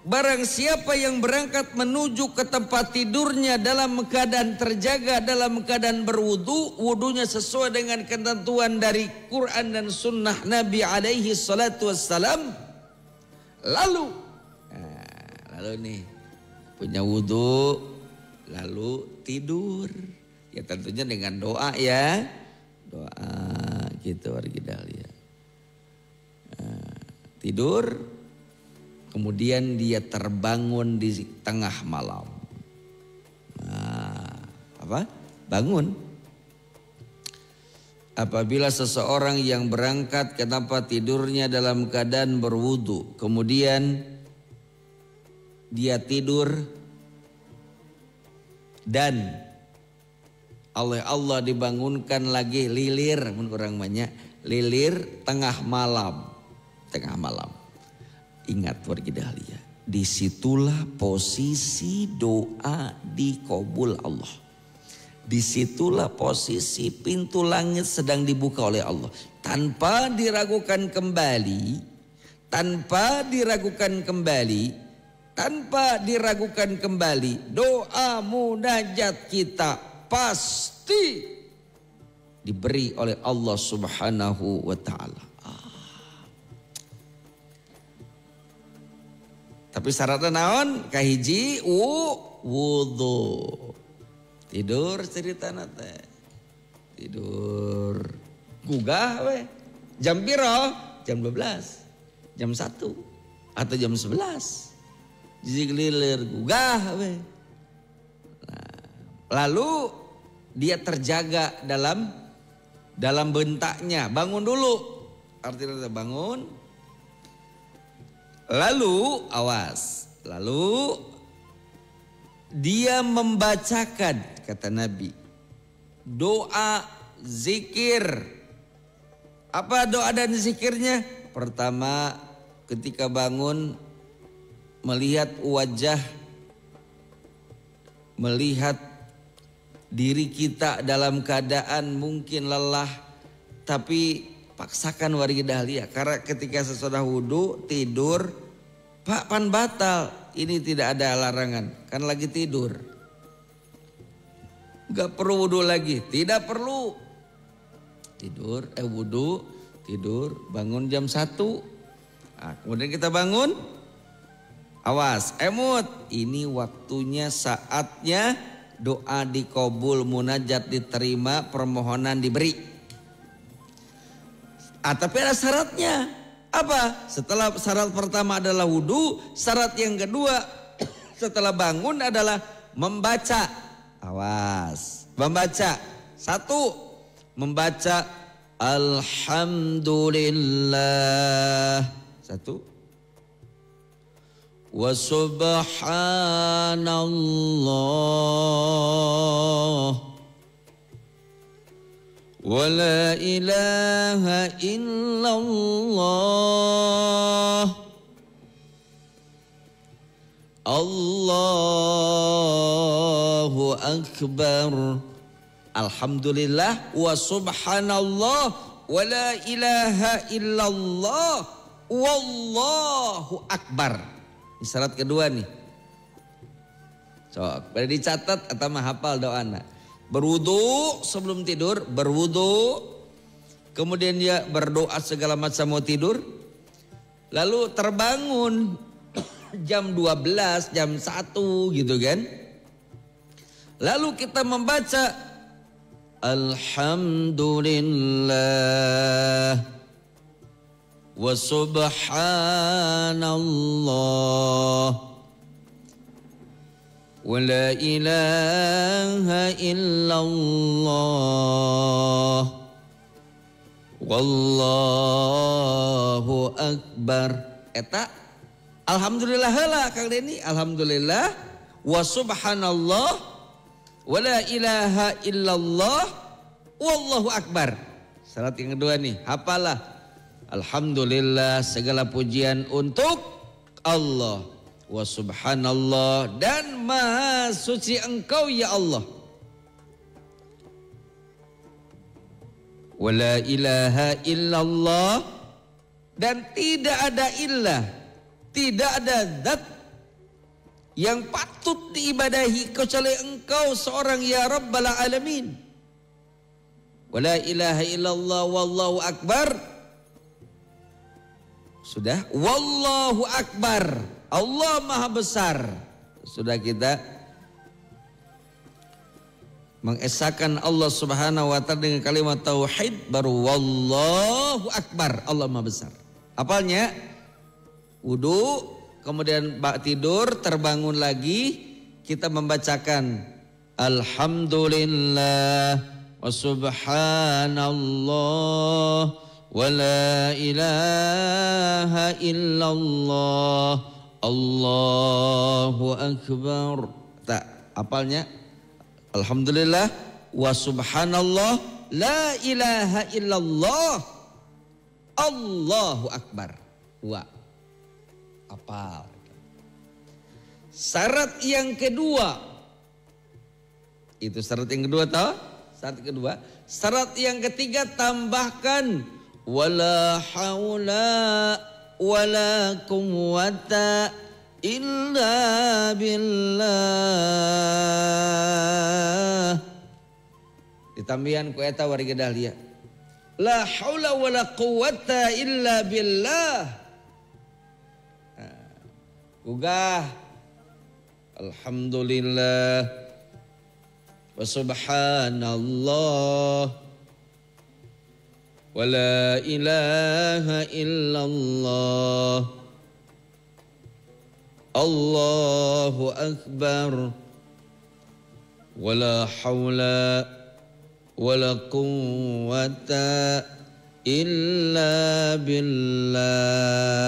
barang siapa yang berangkat menuju ke tempat tidurnya dalam keadaan terjaga, dalam keadaan berwudu, wudunya sesuai dengan ketentuan dari Quran dan sunnah Nabi alaihi salatu wassalam. Lalu nih punya wudu, lalu tidur. Ya tentunya dengan doa ya. Doa gitu wargidal ya. Tidur, kemudian dia terbangun di tengah malam. Bangun. Apabila seseorang yang berangkat ke tempat tidurnya dalam keadaan berwudu, kemudian dia tidur dan oleh Allah dibangunkan lagi lilir, orang banyak lilir tengah malam. Ingat wargidahlia, disitulah posisi doa dikabul Allah. Disitulah posisi pintu langit sedang dibuka oleh Allah. Tanpa diragukan kembali, doa munajat kita pasti diberi oleh Allah Subhanahu wa ta'ala. Tapi syaratnya naon? Kahiji wudu. Tidur cerita nate. Tidur gugah we. Jam piro? Jam 12. Jam 1 atau jam 11. Jijik lilir gugah we. Nah, lalu dia terjaga dalam bentaknya. Bangun dulu. Artinya bangun. Lalu dia membacakan, kata Nabi, doa zikir. Apa doa dan zikirnya? Pertama, ketika bangun, melihat wajah, melihat diri kita dalam keadaan mungkin lelah, tapi paksakan wargidahlia. Karena ketika sesudah wudu tidur, Pak pan batal. Ini tidak ada larangan, kan lagi tidur. Gak perlu wudu lagi, tidak perlu. Wudu, tidur, bangun jam 1. Nah, kemudian kita bangun. Awas, ini waktunya, saatnya doa dikabul, munajat diterima, permohonan diberi. Tapi ada syaratnya. Apa? Setelah syarat pertama adalah wudu, syarat yang kedua setelah bangun adalah membaca. Awas, membaca. 1, membaca alhamdulillah. 1. Wa subhanallah. Wa la ilaha illallah. Allahu akbar. Alhamdulillah wa subhanallah wa la ilaha illallah wallahu akbar. Ini syarat kedua nih. Sok, pada dicatat atau hafal doana. Berwudu sebelum tidur, kemudian dia berdoa segala macam mau tidur, lalu terbangun jam 12, jam 1 gitu kan. Lalu kita membaca alhamdulillah wa subhanallah. Wa la ilaha illallah wallahu akbar. Eta alhamdulillah heula Kang Deni. Alhamdulillah wa subhanallah wa la ilaha illallah wallahu akbar. Syarat yang kedua nih, hafalah. Alhamdulillah segala pujian untuk Allah. Wa subhanallah dan maha suci engkau ya Allah. Wa la ilaha illallah dan tidak ada illah, tidak ada zat yang patut diibadahi kecuali engkau seorang ya Rabbal Alamin. Wala ilaha illallah wallahu akbar. Sudah, wallahu akbar, Allah maha besar. Sudah kita mengesahkan Allah subhanahu wa ta'ala dengan kalimat tauhid, baru wallahu akbar, Allah maha besar. Apalnya wudu, kemudian tidur, terbangun lagi, kita membacakan alhamdulillah wa subhanallah wa la ilaha illallah Allahu akbar. Tak, apalnya alhamdulillah wa subhanallah la ilaha illallah Allahu akbar. Wa apal. Syarat yang kedua, itu syarat yang kedua toh? Syarat kedua. Syarat yang ketiga tambahkan wala haula wala quwwata illa billah. Ditambihan ku eta warga dahlia. La haula wala quwwata illa billah. Gugah alhamdulillah wa subhanallah wa la ilaha illallah Allahu akbar wa la hawla wa la quwwata illa billah.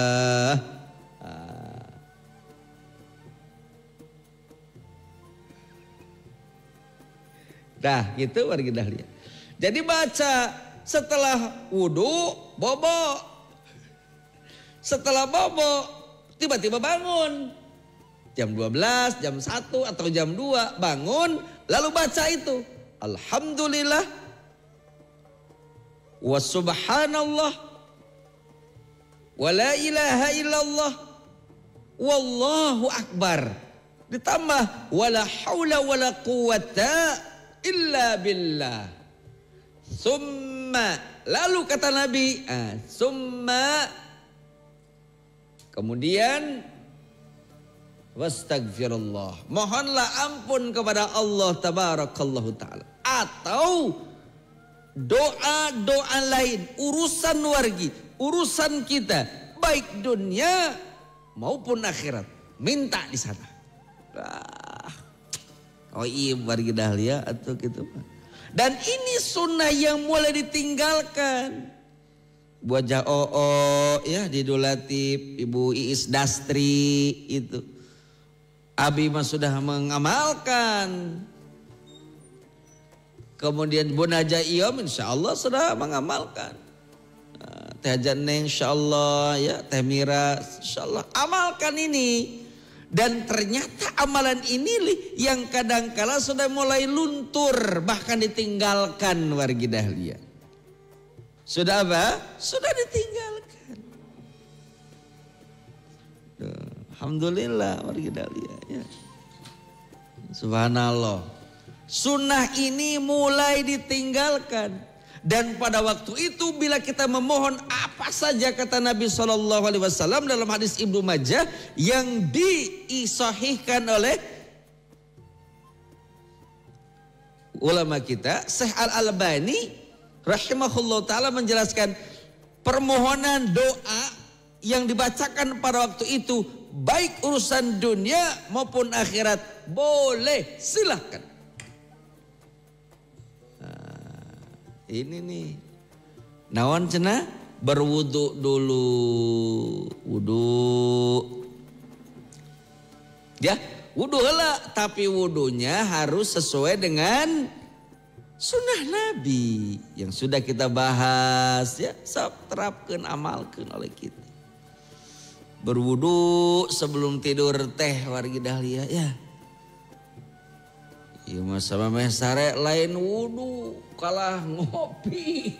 Dah gitu warga dahlia. Jadi baca setelah wudu bobo. Setelah bobo tiba-tiba bangun. Jam 12, jam 1 atau jam 2 bangun lalu baca itu. Alhamdulillah wa subhanallah wa la ilaha illallah wallahu akbar. Ditambah wala haula wala quwwata illa billah. Summa, lalu kata Nabi, summa, kemudian wastagfirullah, mohonlah ampun kepada Allah tabarakallahu ta'ala. Atau doa-doa lain, urusan wargi, urusan kita, baik dunia maupun akhirat, minta di sana. Oh iya warga dahlia atau gitu. Dan ini sunnah yang mulai ditinggalkan. Bu Haja Oo ya, Didu Latif, Ibu Iis Dastri itu. Abi mah sudah mengamalkan. Kemudian Bu Naja Iyom insya Allah sudah mengamalkan. Teh Haja Neng insya Allah ya, Teh Mira insya Allah amalkan ini. Dan ternyata amalan ini yang kadangkala sudah mulai luntur, bahkan ditinggalkan wargi dahlia. Sudah apa? Sudah ditinggalkan. Alhamdulillah wargi dahlia ya. Subhanallah. Sunnah ini mulai ditinggalkan. Dan pada waktu itu bila kita memohon apa saja kata Nabi SAW dalam hadis Ibnu Majah yang disahihkan oleh ulama kita, Syekh Al-Albani rahimahullah ta'ala menjelaskan permohonan doa yang dibacakan pada waktu itu baik urusan dunia maupun akhirat boleh, silahkan. Ini nih naon cenah berwudu dulu, wudu ya, wudu heula, tapi wudunya harus sesuai dengan sunnah Nabi yang sudah kita bahas ya, terapkan, amalkan oleh kita. Berwudu sebelum tidur teh wargi dahlia ya. Iya mas sama meh sare lain wudu kalah ngopi.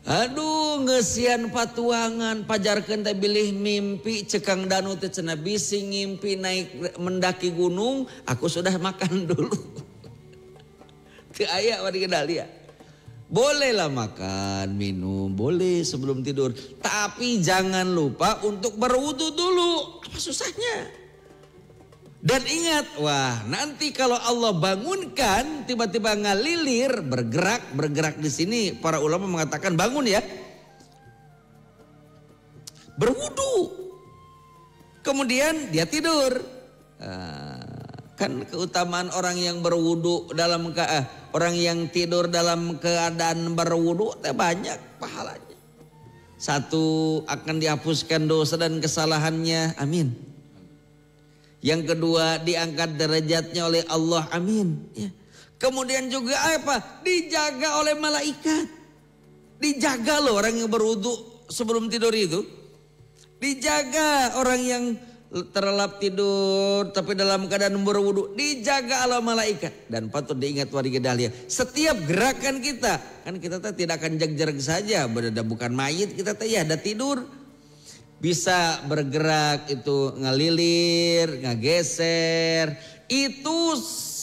Aduh ngesian patuangan pajarkeun teh bilih mimpi cekang Danu teh cenah bisi ngimpi naik mendaki gunung, aku sudah makan dulu. Teu aya wargi Dahlia. Bolehlah makan, minum, boleh sebelum tidur, tapi jangan lupa untuk berwudu dulu. Apa susahnya? Dan ingat, wah nanti kalau Allah bangunkan tiba-tiba ngalilir bergerak di sini para ulama mengatakan bangun ya, berwudu, kemudian dia tidur. Kan keutamaan orang yang berwudu dalam orang yang tidur dalam keadaan berwudu banyak pahalanya. Satu, akan dihapuskan dosa dan kesalahannya, amin. Yang kedua, diangkat derajatnya oleh Allah, amin. Ya. Kemudian juga apa? Dijaga oleh malaikat. Dijaga loh orang yang berwudu sebelum tidur itu. Dijaga orang yang terlelap tidur tapi dalam keadaan berwudu. Dijaga oleh malaikat. Dan patut diingat warga Dahlia, setiap gerakan kita, kan kita tidak akan jag-jarag saja. Bukan mayit, kita ya ada tidur. Bisa bergerak itu ngalilir, ngageser. Itu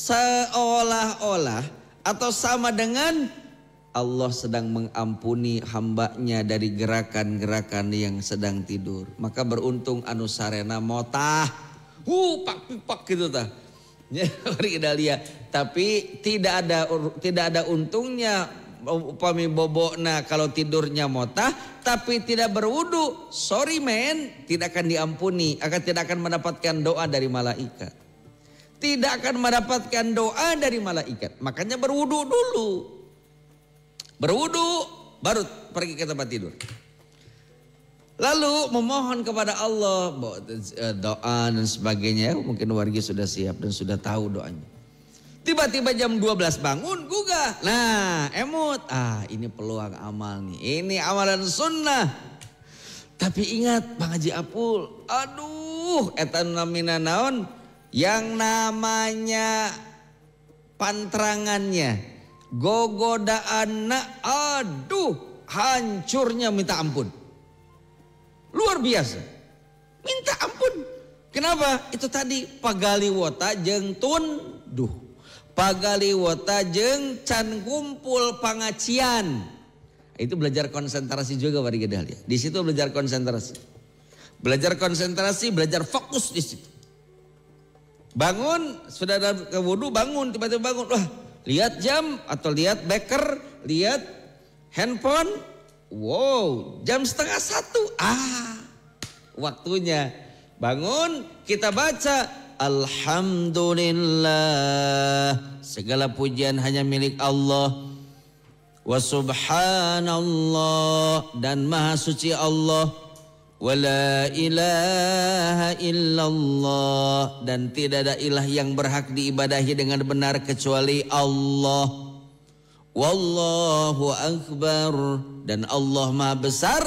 seolah-olah atau sama dengan Allah sedang mengampuni hambanya dari gerakan-gerakan yang sedang tidur. Maka beruntung anu sarena motah. Pak gitu tah. Tapi tidak ada untungnya upami bobokna kalau tidurnya motah tapi tidak berwudu, sorry men, tidak akan diampuni, tidak akan mendapatkan doa dari malaikat. Tidak akan mendapatkan doa dari malaikat. Makanya berwudu dulu. Berwudu baru pergi ke tempat tidur. Lalu memohon kepada Allah doa dan sebagainya. Mungkin warga sudah siap dan sudah tahu doanya. Tiba-tiba jam 12 bangun, gugah. Nah, emut. Ini peluang amal nih. Ini amalan sunnah. Tapi ingat, Bang Haji Apul. Aduh, etan namina naon. Yang namanya pantrangannya. Gogodaanna. Aduh, hancurnya minta ampun. Luar biasa. Minta ampun. Kenapa? Itu tadi pagaliwota jeung tunduh. Pagaliwota jeung can kumpul pangacian. Itu belajar konsentrasi juga warga Dahlia. Di situ belajar konsentrasi. Belajar konsentrasi, belajar fokus di situ. Bangun, sudah ada wudu bangun, tiba-tiba bangun. Wah, lihat jam atau lihat beker, lihat handphone. Wow, jam 12:30. Waktunya. Bangun, kita baca Alhamdulillah, segala pujian hanya milik Allah. Wa subhanallah, dan maha suci Allah. Wa la ilaha illallah, dan tidak ada ilah yang berhak diibadahi dengan benar kecuali Allah. Wallahu akbar, dan Allah maha besar.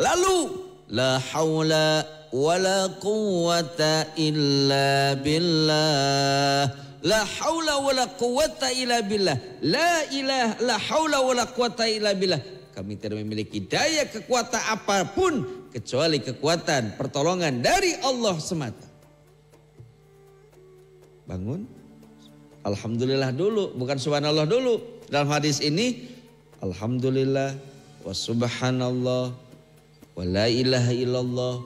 Lalu la haula wala quwwata illa billah. La haula wala quwwata illa billah. La haula wala quwwata illa billah. Kami tidak memiliki daya kekuatan apapun kecuali kekuatan pertolongan dari Allah semata. Bangun. Alhamdulillah dulu, bukan subhanallah dulu. Dalam hadis ini alhamdulillah wa subhanallah wa la ilaha illallah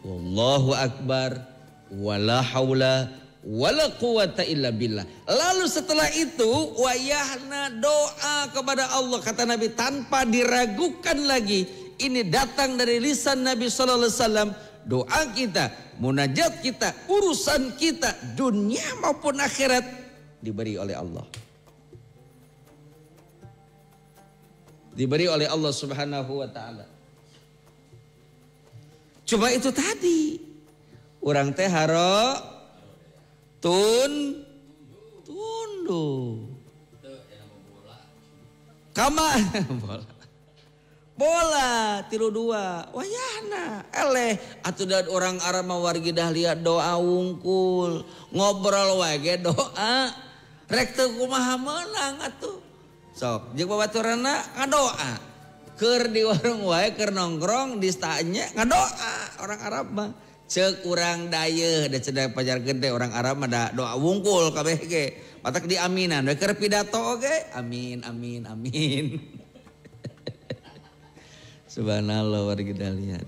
wallahu akbar wala haula wala quwata illa billah. Lalu setelah itu wayahna doa kepada Allah, kata Nabi tanpa diragukan lagi. Ini datang dari lisan Nabi sallallahu alaihi wasallam. Doa kita, munajat kita, urusan kita dunia maupun akhirat diberi oleh Allah. Diberi oleh Allah Subhanahu wa taala. Cuma itu tadi. Orang teh haro tunduh. Kama bola tilu dua wayahna eleh atuh dan orang Arab wargi Dahlia doa wungkul ngobrol wae ge doa rek teu kumaha meunang atuh sok jeung babaturanna ngadoa Keur di warung wae keur nongkrong di stanya ngadoa orang Arab mah. Ceuk urang dayeuh da cedak pajar gede orang Arab mah da doa wungkul kabeh ge. Matak di aminan we keur pidato oge. Amin amin amin. Subhanallah warga Dahlia.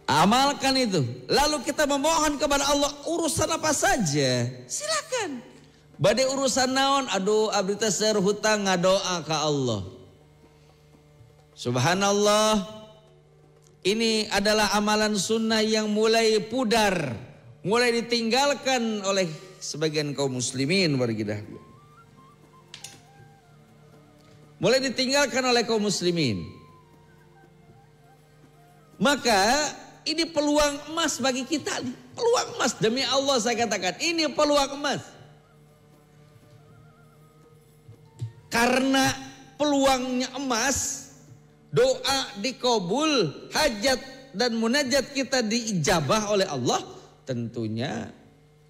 Amalkan itu. Lalu kita memohon kepada Allah urusan apa saja. Silakan. Bade urusan naon, aduh abdi teh seueur hutang ngadoa ka Allah. Subhanallah. Ini adalah amalan sunnah yang mulai pudar, mulai ditinggalkan oleh sebagian kaum muslimin warga Dahlia. Mulai ditinggalkan oleh kaum muslimin. Maka ini peluang emas bagi kita. Peluang emas demi Allah saya katakan. Ini peluang emas. Karena peluangnya emas, doa dikabul, hajat dan munajat kita diijabah oleh Allah. Tentunya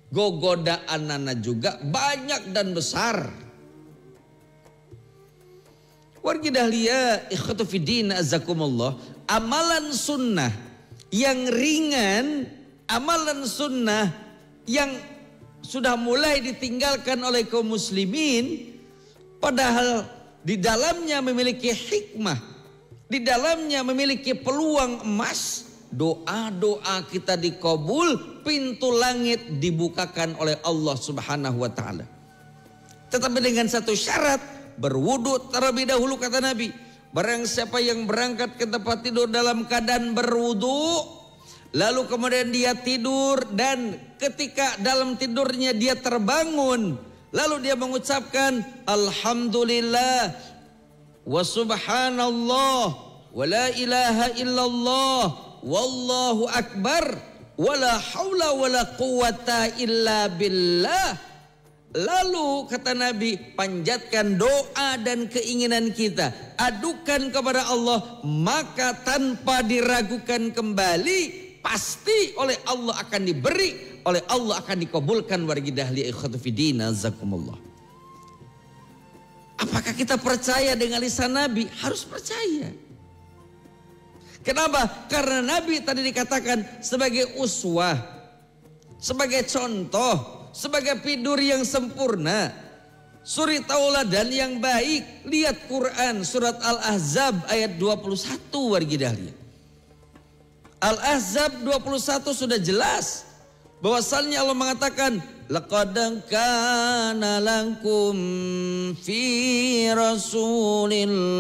gogodaanana juga banyak dan besar. Warga Dahlia, ikhwatu fiddin azakumullah, amalan sunnah yang ringan, amalan sunnah yang sudah mulai ditinggalkan oleh kaum muslimin, padahal di dalamnya memiliki hikmah, di dalamnya memiliki peluang emas. Doa-doa kita dikabul, pintu langit dibukakan oleh Allah Subhanahu wa taala. Tetapi dengan satu syarat, berwudu terlebih dahulu kata Nabi. Barang siapa yang berangkat ke tempat tidur dalam keadaan berwudu, lalu kemudian dia tidur dan ketika dalam tidurnya dia terbangun, lalu dia mengucapkan alhamdulillah wa subhanallah wa la ilaha illallah wallahu akbar wa la haula wa la quwata illa billah. Lalu kata Nabi, panjatkan doa dan keinginan kita, adukan kepada Allah, maka tanpa diragukan kembali pasti oleh Allah akan diberi, oleh Allah akan dikabulkan. Wargi Dahlia ikhwatu fiddin azakumullah. Apakah kita percaya dengan lisan Nabi? Harus percaya. Kenapa? Karena Nabi tadi dikatakan sebagai uswah, sebagai contoh, sebagai pidur yang sempurna, suri tauladan yang baik. Lihat Quran surat Al-Ahzab ayat 21 wargi Dahlia. Al-Ahzab 21 sudah jelas bahwasannya Allah mengatakan laqad kana lakum fi rasulillahi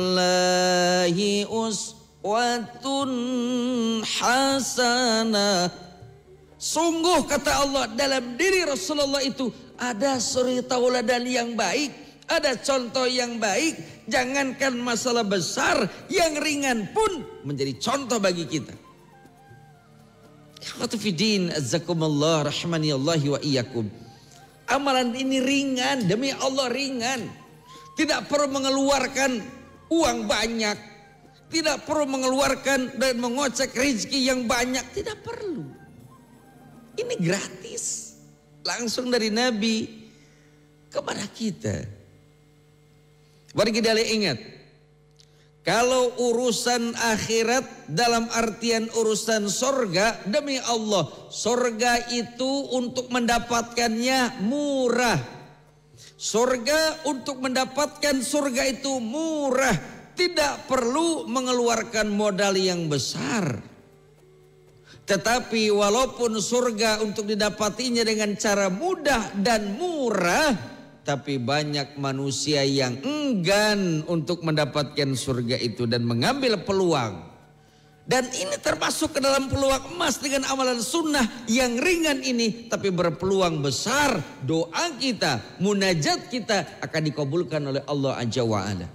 uswatun hasanah. Sungguh kata Allah, dalam diri Rasulullah itu ada suri tauladan yang baik, ada contoh yang baik. Jangankan masalah besar, yang ringan pun menjadi contoh bagi kita. Ikhwatu fiddin azakumullah rahmani Allahi wa iyyakum. Amalan ini ringan, demi Allah ringan. Tidak perlu mengeluarkan uang banyak, tidak perlu mengeluarkan dan mengocek rezeki yang banyak, tidak perlu. Ini gratis, langsung dari Nabi kepada kita. Warga Dahlia ingat, kalau urusan akhirat dalam artian urusan sorga, demi Allah, sorga itu untuk mendapatkannya murah. Sorga untuk mendapatkan surga itu murah, tidak perlu mengeluarkan modal yang besar. Tetapi walaupun surga untuk didapatinya dengan cara mudah dan murah, tapi banyak manusia yang enggan untuk mendapatkan surga itu dan mengambil peluang. Dan ini termasuk ke dalam peluang emas dengan amalan sunnah yang ringan ini, tapi berpeluang besar. Doa kita, munajat kita akan dikabulkan oleh Allah Azza wa Jalla.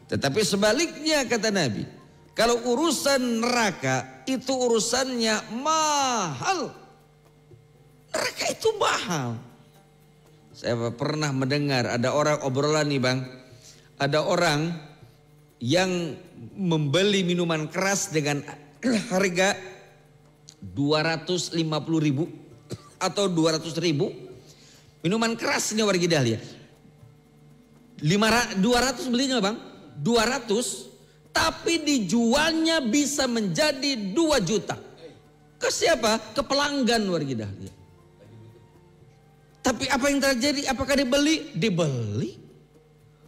Tetapi sebaliknya kata Nabi, kalau urusan neraka itu urusannya mahal. Neraka itu mahal. Saya pernah mendengar ada orang obrolan nih bang. Ada orang yang membeli minuman keras dengan harga 250.000 atau 200.000. Minuman keras ini warga Dahlia. 200 belinya bang, 200, tapi dijualnya bisa menjadi 2 juta. Ke siapa? Ke pelanggan warga dahlia. Tapi apa yang terjadi? Apakah dibeli? Dibeli.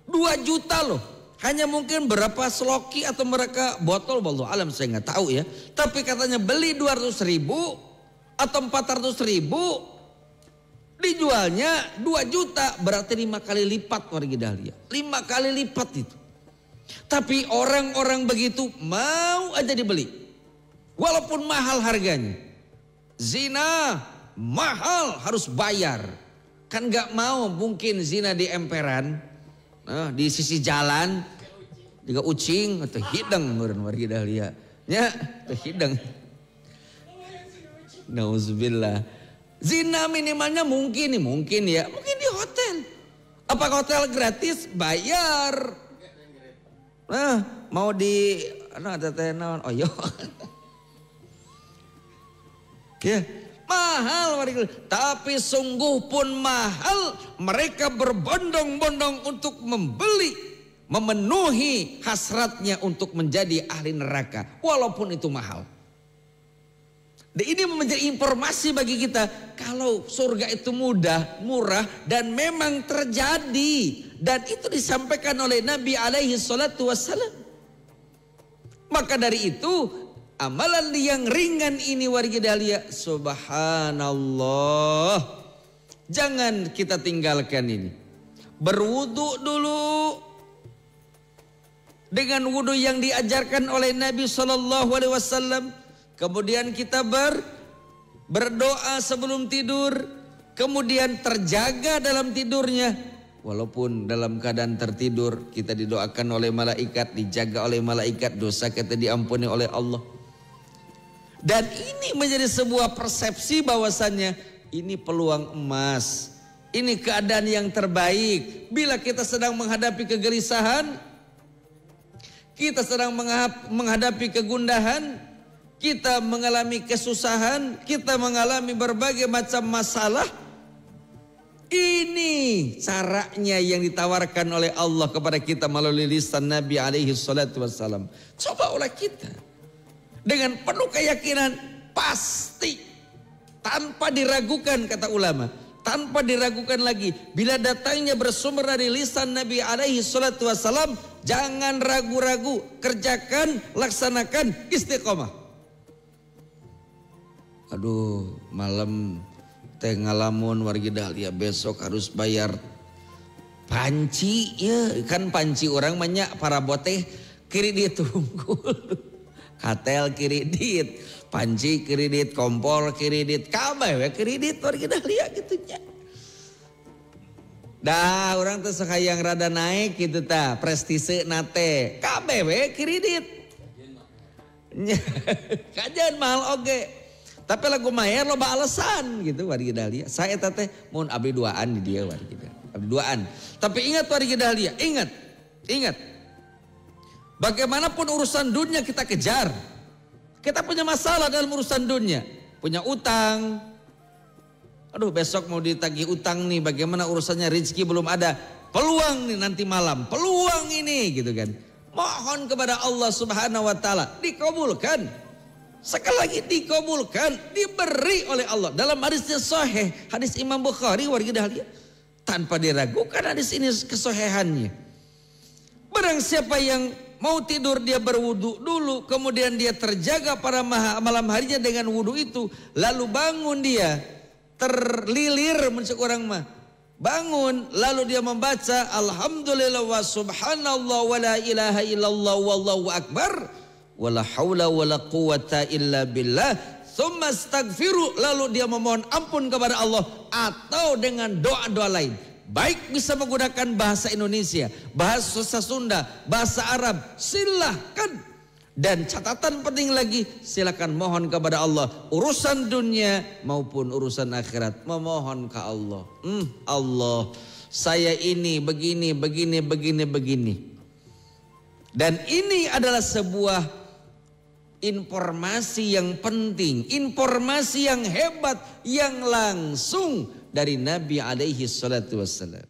2 juta loh. Hanya mungkin berapa sloki atau mereka botol, wallahu alam saya nggak tahu ya. Tapi katanya beli 200.000 atau 400.000, dijualnya 2 juta, berarti 5 kali lipat warga dahlia. 5 kali lipat itu. Tapi orang-orang begitu mau aja dibeli. Walaupun mahal harganya. Zina mahal, harus bayar. Kan gak mau mungkin zina di emperan, di sisi jalan, juga ucing atau hidang warga dahlia. Ya, atau hidang. Nauzubillah. Zina minimalnya mungkin ya, mungkin di hotel. Apakah hotel gratis? Bayar. Mau di oh yo. Ya, mahal warga. Tapi sungguh pun mahal, mereka berbondong-bondong untuk membeli, memenuhi hasratnya untuk menjadi ahli neraka, walaupun itu mahal. Dan ini menjadi informasi bagi kita, kalau surga itu mudah, murah, dan memang terjadi. Dan itu disampaikan oleh Nabi alaihi salatu wassalam. Maka dari itu, amalan yang ringan ini warga dahlia, subhanallah, jangan kita tinggalkan ini. Berwudu dulu dengan wudu yang diajarkan oleh Nabi SAW. Kemudian kita berdoa sebelum tidur. Kemudian terjaga dalam tidurnya. Walaupun dalam keadaan tertidur, kita didoakan oleh malaikat, dijaga oleh malaikat, dosa kita diampuni oleh Allah. Dan ini menjadi sebuah persepsi bahwasannya ini peluang emas, ini keadaan yang terbaik. Bila kita sedang menghadapi kegelisahan, kita sedang menghadapi kegundahan, kita mengalami kesusahan, kita mengalami berbagai macam masalah, ini caranya yang ditawarkan oleh Allah kepada kita melalui lisan Nabi alaihi salatu wassalam. Coba oleh kita dengan penuh keyakinan, pasti tanpa diragukan, kata ulama, tanpa diragukan lagi, bila datangnya bersumber dari lisan Nabi alaihi salatu wassalam, jangan ragu-ragu, kerjakan, laksanakan, istiqomah. Aduh, malam teh ngalamun warga dahlia, besok harus bayar panci ya, kan panci orang banyak para boteh kredit tunggul. Katel kredit, panci kredit, kompor kredit, kabeh kredit warga dahlia gitunya. Dah orang tuh sekayang rada naik gitu ta, prestise nate, kabeh kredit. Kajian mahal oge. Tapi lagu maher loba alasan gitu warga dahlia. Saya teh mohon abdi duaan di dia warga dahlia. Abdi duaan. Tapi ingat warga dahlia, ingat. Bagaimanapun urusan dunia kita kejar. Kita punya masalah dalam urusan dunia, punya utang. Aduh, besok mau ditagih utang nih, bagaimana urusannya, rezeki belum ada. Peluang nih nanti malam, peluang ini gitu kan. Mohon kepada Allah Subhanahu wa taala dikabulkan. Sekali lagi dikabulkan, diberi oleh Allah. Dalam hadisnya sahih, hadis Imam Bukhari warga dahlia, tanpa diragukan hadis ini kesahihannya. Barang siapa yang mau tidur dia berwudu dulu, kemudian dia terjaga pada malam harinya dengan wudu itu, lalu bangun dia terlilir mencek orang mah. Bangun lalu dia membaca alhamdulillah wa subhanallah wa la ilaha illallah wallahu akbar. Wala haula wala quwata illa billah. Tsumma astaghfiru, lalu dia memohon ampun kepada Allah atau dengan doa-doa lain. Baik bisa menggunakan bahasa Indonesia, bahasa Sunda, bahasa Arab, silahkan. Dan catatan penting lagi, silakan mohon kepada Allah urusan dunia maupun urusan akhirat, memohon ke Allah. Allah, saya ini begini. Dan ini adalah sebuah informasi yang penting, informasi yang hebat, yang langsung dari Nabi alaihi salatu wassalam.